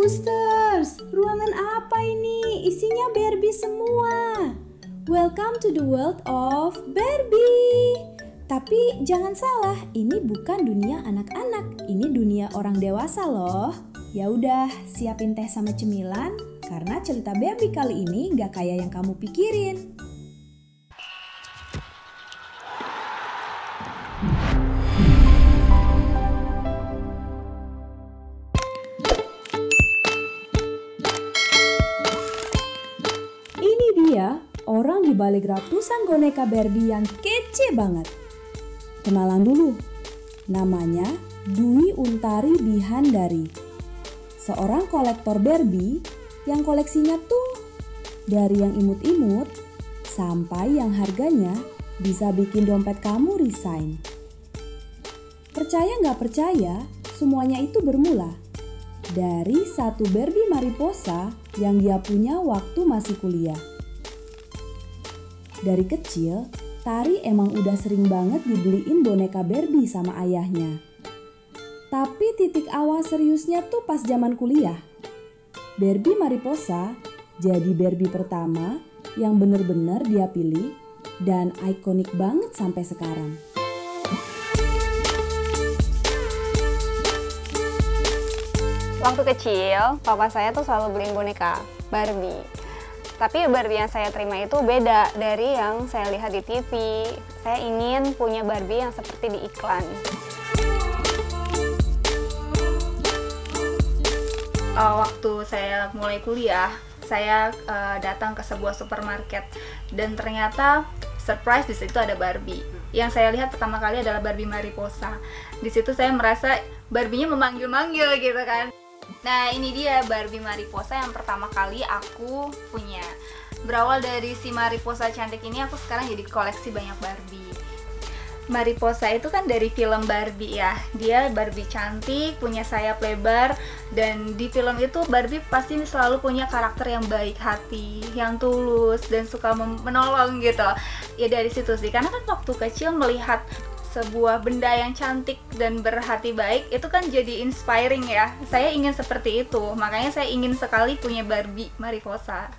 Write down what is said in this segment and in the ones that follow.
Boosters, ruangan apa ini? Isinya Barbie semua. Welcome to the world of Barbie. Tapi jangan salah, ini bukan dunia anak-anak, ini dunia orang dewasa loh. Ya udah, siapin teh sama cemilan, karena cerita Barbie kali ini gak kayak yang kamu pikirin. Ini dia orang di balik ratusan boneka Barbie yang kece banget. Kenalan dulu, namanya Dwi Untari Bihandari. Seorang kolektor Barbie yang koleksinya tuh dari yang imut-imut sampai yang harganya bisa bikin dompet kamu resign. Percaya nggak percaya, semuanya itu bermula dari satu Barbie Mariposa yang dia punya waktu masih kuliah. Dari kecil, Tari emang udah sering banget dibeliin boneka Barbie sama ayahnya. Tapi titik awal seriusnya tuh pas zaman kuliah. Barbie Mariposa jadi Barbie pertama yang bener-bener dia pilih dan ikonik banget sampai sekarang. Waktu kecil, papa saya tuh selalu beliin boneka Barbie. Tapi Barbie yang saya terima itu beda dari yang saya lihat di TV. Saya ingin punya Barbie yang seperti di iklan. Waktu saya mulai kuliah, saya datang ke sebuah supermarket dan ternyata surprise di situ ada Barbie. Yang saya lihat pertama kali adalah Barbie Mariposa. Di situ saya merasa Barbie-nya memanggil-manggil gitu kan. Nah, ini dia Barbie Mariposa yang pertama kali aku punya. Berawal dari si Mariposa cantik ini, aku sekarang jadi koleksi banyak Barbie. Mariposa itu kan dari film Barbie ya. Dia Barbie cantik, punya sayap lebar, dan di film itu Barbie pasti selalu punya karakter yang baik hati, yang tulus, dan suka menolong gitu. Ya dari situ sih, karena kan waktu kecil melihat sebuah benda yang cantik dan berhati baik itu kan jadi inspiring ya. Saya ingin seperti itu, makanya saya ingin sekali punya Barbie Mariposa.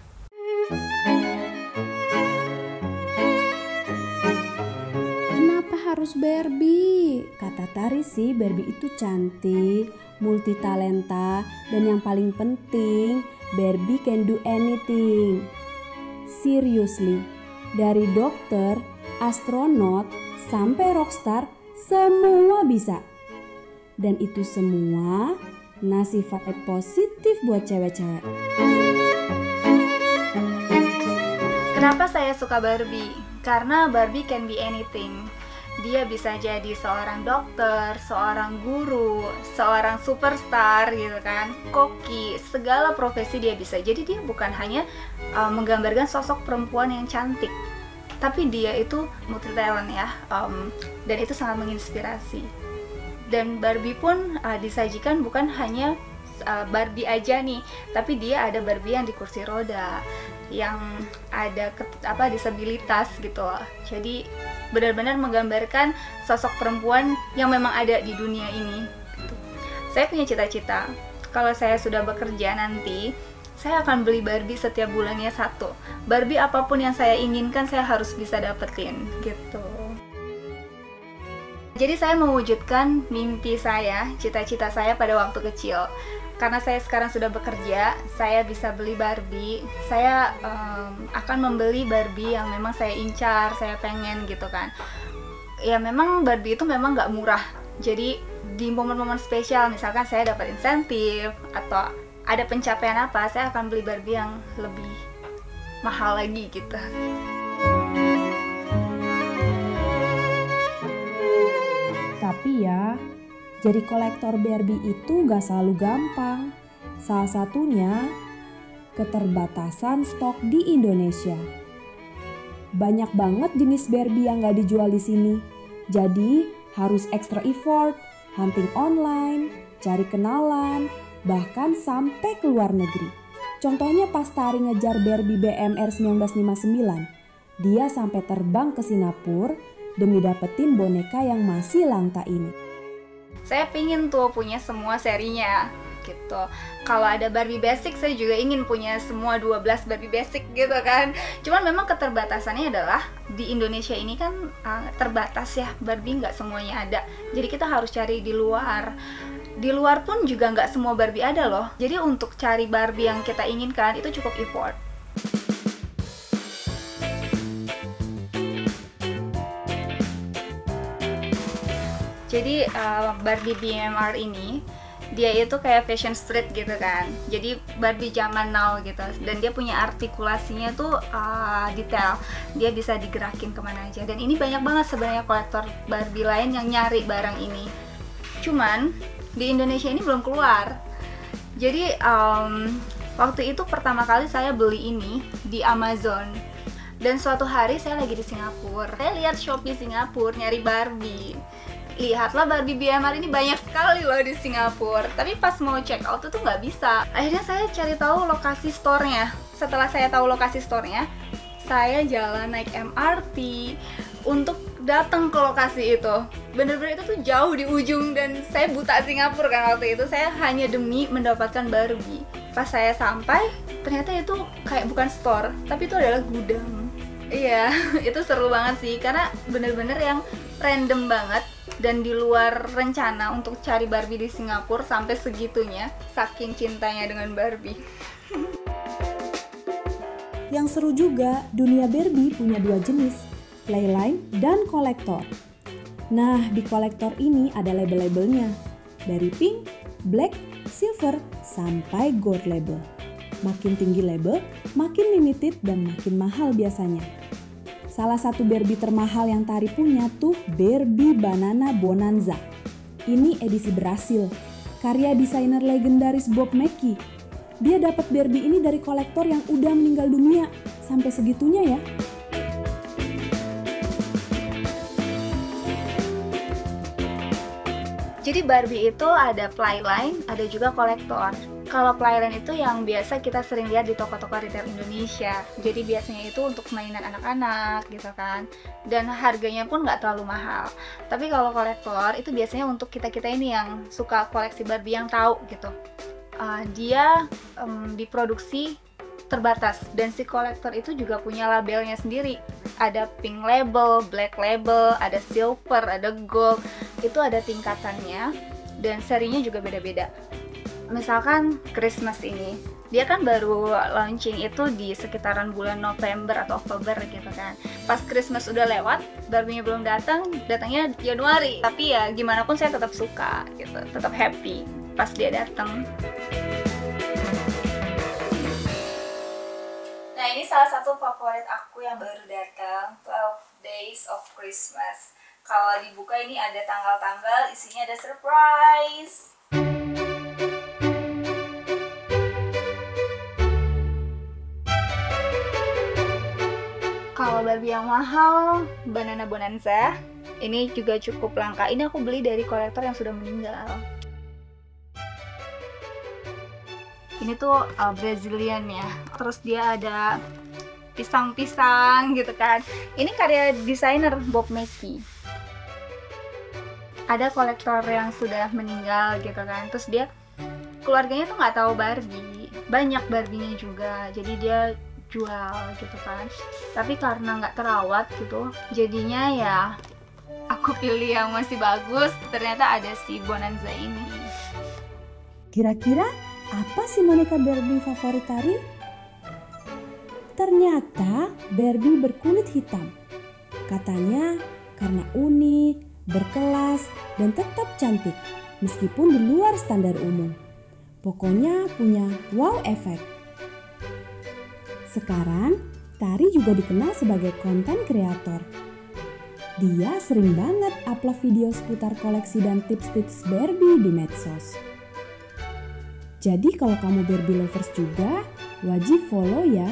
Kenapa harus Barbie? Kata Tari sih Barbie itu cantik, multitalenta, dan yang paling penting Barbie can do anything. Seriously, dari dokter, astronot, sampai rockstar, semua bisa. Dan itu semua ngasih vibe positif buat cewek-cewek. Kenapa saya suka Barbie? Karena Barbie can be anything. Dia bisa jadi seorang dokter, seorang guru, seorang superstar gitu kan, koki, segala profesi dia bisa. Jadi dia bukan hanya menggambarkan sosok perempuan yang cantik, tapi dia itu multi talent ya, dan itu sangat menginspirasi. Dan Barbie pun disajikan bukan hanya Barbie aja nih, tapi dia ada Barbie yang di kursi roda, yang ada disabilitas gitu loh. Jadi benar-benar menggambarkan sosok perempuan yang memang ada di dunia ini. Saya punya cita-cita, kalau saya sudah bekerja nanti, saya akan beli Barbie setiap bulannya satu. Barbie apapun yang saya inginkan, saya harus bisa dapetin gitu. Jadi saya mewujudkan mimpi saya, cita-cita saya pada waktu kecil. Karena saya sekarang sudah bekerja, saya bisa beli Barbie. Saya akan membeli Barbie yang memang saya incar, saya pengen gitu kan. Ya memang Barbie itu memang nggak murah. Jadi di momen-momen spesial, misalkan saya dapat insentif atau ada pencapaian apa, saya akan beli Barbie yang lebih mahal lagi gitu. Tapi ya, jadi kolektor Barbie itu gak selalu gampang. Salah satunya, keterbatasan stok di Indonesia. Banyak banget jenis Barbie yang gak dijual di sini. Jadi harus extra effort, hunting online, cari kenalan, bahkan sampai ke luar negeri. Contohnya pas Tari ngejar Barbie BMR 1959, dia sampai terbang ke Singapura demi dapetin boneka yang masih langka ini. Saya pingin tuh punya semua serinya, gitu. Kalau ada Barbie basic, saya juga ingin punya semua 12 Barbie basic gitu kan. Cuman memang keterbatasannya adalah di Indonesia ini kan terbatas ya, Barbie nggak semuanya ada. Jadi kita harus cari di luar. Di luar pun juga nggak semua Barbie ada loh. Jadi untuk cari Barbie yang kita inginkan itu cukup effort. Jadi Barbie BMR ini dia itu kayak fashion street gitu kan. Jadi Barbie zaman now gitu. Dan dia punya artikulasinya tuh detail. Dia bisa digerakin kemana aja. Dan ini banyak banget sebenarnya kolektor Barbie lain yang nyari barang ini. Cuman di Indonesia ini belum keluar. Jadi waktu itu pertama kali saya beli ini di Amazon. Dan suatu hari saya lagi di Singapura. Saya lihat Shopee Singapura nyari Barbie. Lihatlah Barbie BMR ini banyak sekali loh di Singapura. Tapi pas mau check out itu nggak bisa. Akhirnya saya cari tahu lokasi store-nya. Setelah saya tahu lokasi store-nya, saya jalan naik MRT untuk datang ke lokasi itu. Bener-bener itu tuh jauh di ujung dan saya buta Singapura kan waktu itu. Saya hanya demi mendapatkan Barbie. Pas saya sampai, ternyata itu kayak bukan store, tapi itu adalah gudang. Iya, itu seru banget sih karena bener-bener yang random banget dan di luar rencana untuk cari Barbie di Singapura sampai segitunya, saking cintanya dengan Barbie. Yang seru juga, dunia Barbie punya dua jenis, playline dan kolektor. Nah, di kolektor ini ada label-labelnya, dari pink, black, silver, sampai gold label. Makin tinggi label, makin limited dan makin mahal biasanya. Salah satu Barbie termahal yang Tari punya tuh Barbie Banana Bonanza. Ini edisi Brasil, karya desainer legendaris Bob Mackie. Dia dapat Barbie ini dari kolektor yang udah meninggal dunia. Sampai segitunya ya. Jadi Barbie itu ada playline, ada juga kolektor. Kalau playline itu yang biasa kita sering lihat di toko-toko retail Indonesia. Jadi biasanya itu untuk mainan anak-anak gitu kan. Dan harganya pun nggak terlalu mahal. Tapi kalau kolektor itu biasanya untuk kita-kita ini yang suka koleksi Barbie yang tahu gitu. Dia diproduksi terbatas dan si kolektor itu juga punya labelnya sendiri. Ada pink label, black label, ada silver, ada gold. Itu ada tingkatannya dan serinya juga beda-beda. Misalkan Christmas ini, dia kan baru launching itu di sekitaran bulan November atau Oktober gitu kan. Pas Christmas udah lewat, Barbie-nya belum datang, datangnya Januari. Tapi ya gimana pun saya tetap suka gitu, tetap happy pas dia datang. Nah, ini salah satu favorit aku yang baru datang, 12 Days of Christmas. Kalau dibuka ini ada tanggal-tanggal, isinya ada surprise. Kalau Barbie yang mahal, Banana Bonanza, ini juga cukup langka. Ini aku beli dari kolektor yang sudah meninggal. Ini tuh Brazilian ya. Terus dia ada pisang-pisang gitu kan. Ini karya desainer Bob Mackie. Ada kolektor yang sudah meninggal gitu kan. Terus dia keluarganya tuh nggak tahu Barbie. Banyak Barbie-nya juga. Jadi dia jual gitu kan. Tapi karena nggak terawat gitu, jadinya ya aku pilih yang masih bagus. Ternyata ada si Bonanza ini. Kira-kira apa sih boneka Barbie favorit Tari? Ternyata Barbie berkulit hitam. Katanya karena unik, berkelas, dan tetap cantik meskipun di luar standar umum. Pokoknya punya wow efek. Sekarang, Tari juga dikenal sebagai konten kreator. Dia sering banget upload video seputar koleksi dan tips-tips Barbie di medsos. Jadi kalau kamu Barbie lovers juga, wajib follow ya.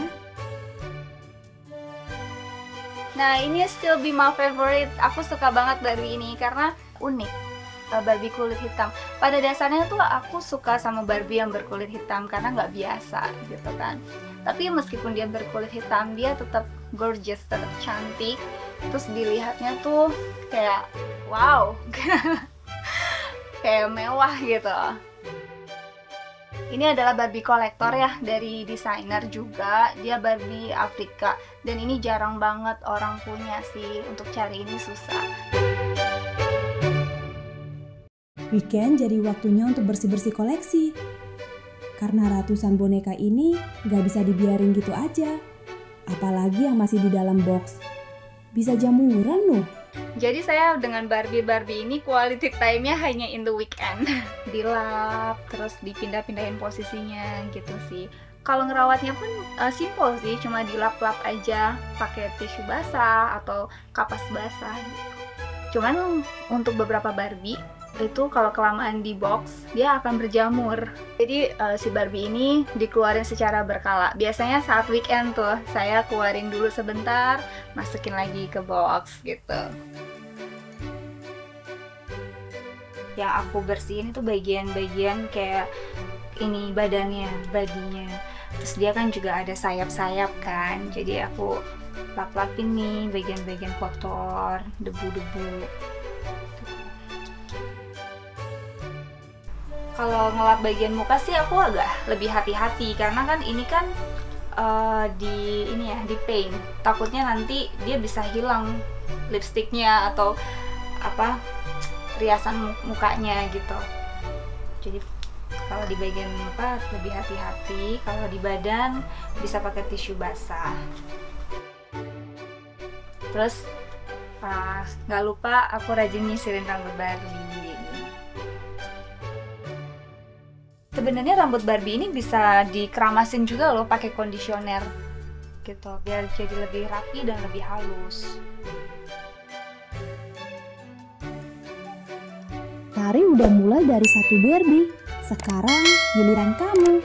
Nah, ini still be my favorite. Aku suka banget Barbie ini karena unik. Barbie kulit hitam. Pada dasarnya tuh aku suka sama Barbie yang berkulit hitam karena nggak biasa gitu kan. Tapi meskipun dia berkulit hitam, dia tetap gorgeous, tetap cantik. Terus dilihatnya tuh kayak wow, kayak mewah gitu. Ini adalah Barbie kolektor ya, dari desainer juga. Dia Barbie Afrika. Dan ini jarang banget orang punya sih, untuk cari ini susah. Weekend jadi waktunya untuk bersih-bersih koleksi. Karena ratusan boneka ini gak bisa dibiarin gitu aja. Apalagi yang masih di dalam box. Bisa jamuran loh. Jadi saya dengan Barbie ini quality time-nya hanya in the weekend. Dilap, terus dipindah-pindahin posisinya gitu sih. Kalau ngerawatnya pun simple sih, cuma dilap-lap aja pakai tisu basah atau kapas basah gitu. Cuman untuk beberapa Barbie itu kalau kelamaan di box dia akan berjamur. Jadi si Barbie ini dikeluarin secara berkala. Biasanya saat weekend tuh saya keluarin dulu sebentar, masukin lagi ke box gitu. Yang aku bersihin itu bagian-bagian kayak ini badannya, badinya. Terus dia kan juga ada sayap-sayap kan. Jadi aku lap-lapin nih bagian-bagian kotor, debu-debu. Kalau ngelap bagian muka sih aku agak lebih hati-hati karena kan ini kan di paint. Takutnya nanti dia bisa hilang lipstiknya atau apa riasan mukanya gitu. Jadi kalau di bagian muka lebih hati-hati, kalau di badan bisa pakai tisu basah. Terus nggak lupa aku rajin nyisirin rambut Barbie. Sebenarnya rambut Barbie ini bisa dikeramasin juga loh pakai kondisioner gitu, biar jadi lebih rapi dan lebih halus. Tari udah mulai dari satu Barbie. Sekarang giliran kamu.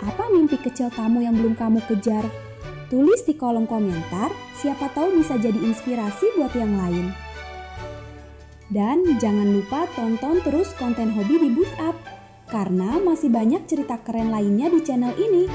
Apa mimpi kecil kamu yang belum kamu kejar? Tulis di kolom komentar, siapa tahu bisa jadi inspirasi buat yang lain. Dan jangan lupa tonton terus konten hobi di Boost Up, karena masih banyak cerita keren lainnya di channel ini.